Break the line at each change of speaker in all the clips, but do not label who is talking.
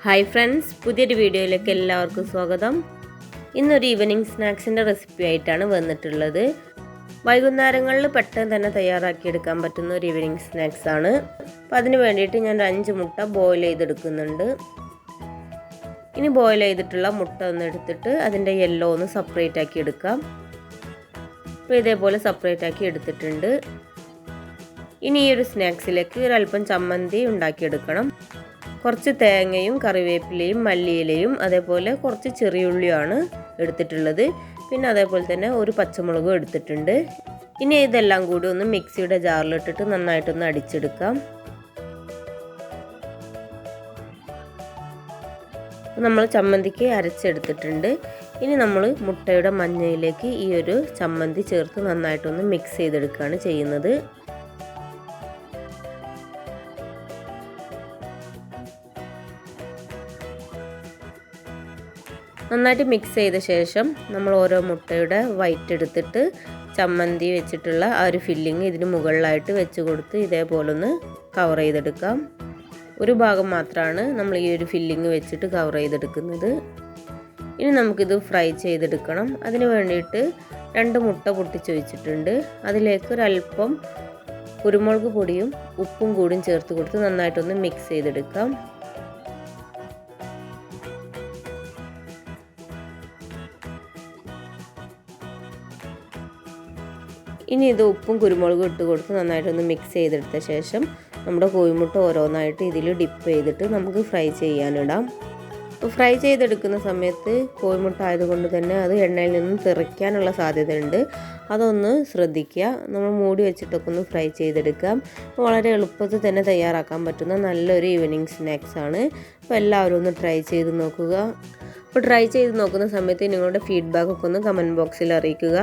Hi friends, പുതിയൊരു വീഡിയോയിലേക്ക് എല്ലാവർക്കും സ്വാഗതം. ഇന്നൊരു ഈവനിങ് സ്നാക്സിൻ്റെ റെസിപ്പി ആയിട്ടാണ് വന്നിട്ടുള്ളത്. വൈകുന്നേരങ്ങളിൽ പെട്ടെന്ന് തന്നെ തയ്യാറാക്കിയെടുക്കാൻ പറ്റുന്ന ഒരു ഈവനിങ് സ്നാക്സ് ആണ്. അപ്പോൾ അതിന് വേണ്ടിയിട്ട് ഞാൻ 5 മുട്ട ബോയിൽ ചെയ്തെടുക്കുന്നുണ്ട്. ഇനി ബോയിൽ ചെയ്തിട്ടുള്ള മുട്ട ഒന്ന് എടുത്തിട്ട് അതിൻ്റെ യെല്ലോ ഒന്ന് സെപ്പറേറ്റ് ആക്കി എടുക്കാം. അപ്പോൾ ഇതേപോലെ സെപ്പറേറ്റ് ആക്കി എടുത്തിട്ടുണ്ട്. ഇനി ഈ ഒരു സ്നാക്സിലേക്ക് ഒരല്പം ചമ്മന്തി ഉണ്ടാക്കിയെടുക്കണം. കുറച്ച് തേങ്ങയും കറിവേപ്പിലയും മല്ലിയിലയും അതേപോലെ കുറച്ച് ചെറിയുള്ളിയാണ് എടുത്തിട്ടുള്ളത്. പിന്നെ അതേപോലെ തന്നെ ഒരു പച്ചമുളകും എടുത്തിട്ടുണ്ട്. ഇനി ഇതെല്ലാം കൂടി ഒന്ന് മിക്സിയുടെ ജാറിലിട്ടിട്ട് നന്നായിട്ടൊന്ന് അടിച്ചെടുക്കാം. നമ്മൾ ചമ്മന്തിക്ക് അരച്ചെടുത്തിട്ടുണ്ട്. ഇനി നമ്മൾ മുട്ടയുടെ മഞ്ഞയിലേക്ക് ഈ ഒരു ചമ്മന്തി ചേർത്ത് നന്നായിട്ടൊന്ന് മിക്സ് ചെയ്തെടുക്കുകയാണ് ചെയ്യുന്നത്. നന്നായിട്ട് മിക്സ് ചെയ്ത ശേഷം നമ്മൾ ഓരോ മുട്ടയുടെ വൈറ്റ് എടുത്തിട്ട് ചമ്മന്തി വെച്ചിട്ടുള്ള ആ ഒരു ഫില്ലിങ് ഇതിന് മുകളിലായിട്ട് വെച്ച് കൊടുത്ത് ഇതേപോലെ ഒന്ന് കവർ ചെയ്തെടുക്കാം. ഒരു ഭാഗം മാത്രമാണ് നമ്മൾ ഈ ഒരു ഫില്ലിങ് വെച്ചിട്ട് കവർ ചെയ്തെടുക്കുന്നത്. ഇനി നമുക്കിത് ഫ്രൈ ചെയ്തെടുക്കണം. അതിന് വേണ്ടിയിട്ട് 2 മുട്ട പൊട്ടിച്ച് വെച്ചിട്ടുണ്ട്. അതിലേക്ക് ഒരല്പം കുരുമുളക് പൊടിയും ഉപ്പും കൂടിയും ചേർത്ത് കൊടുത്ത് നന്നായിട്ടൊന്ന് മിക്സ് ചെയ്തെടുക്കാം. ഇനി ഇത് ഉപ്പും കുരുമുളകും ഇട്ട് കൊടുത്ത് നന്നായിട്ടൊന്ന് മിക്സ് ചെയ്തെടുത്ത ശേഷം നമ്മുടെ കോഴിമുട്ട ഓരോന്നായിട്ട് ഇതിൽ ഡിപ്പ് ചെയ്തിട്ട് നമുക്ക് ഫ്രൈ ചെയ്യാനിടാം. അപ്പോൾ ഫ്രൈ ചെയ്തെടുക്കുന്ന സമയത്ത് കോഴിമുട്ട ആയതുകൊണ്ട് തന്നെ അത് എണ്ണയിൽ നിന്നും തെറിക്കാനുള്ള സാധ്യതയുണ്ട്. അതൊന്ന് ശ്രദ്ധിക്കുക. നമ്മൾ മൂടി വെച്ചിട്ടൊക്കെ ഒന്ന് ഫ്രൈ ചെയ്തെടുക്കാം. വളരെ എളുപ്പത്തിൽ തന്നെ തയ്യാറാക്കാൻ പറ്റുന്ന നല്ലൊരു ഈവനിങ് സ്നാക്സ് ആണ്. അപ്പോൾ എല്ലാവരും ഒന്ന് ട്രൈ ചെയ്ത് നോക്കുക. അപ്പോൾ ട്രൈ ചെയ്ത് നോക്കുന്ന സമയത്ത് നിങ്ങളുടെ ഫീഡ്ബാക്കൊക്കെ ഒന്ന് കമൻറ്റ് ബോക്സിൽ അറിയിക്കുക.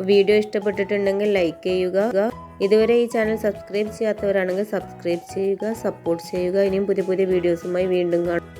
വീഡിയോ ഇഷ്ടപ്പെട്ടിട്ടുണ്ടെങ്കിൽ ലൈക്ക് ചെയ്യുക. ഇതുവരെ ഈ ചാനൽ സബ്സ്ക്രൈബ് ചെയ്യാത്തവരാണെങ്കിൽ സബ്സ്ക്രൈബ് ചെയ്യുക, സപ്പോർട്ട് ചെയ്യുക. ഇനിയും പുതിയ പുതിയ വീഡിയോസുമായി വീണ്ടും കാണാം.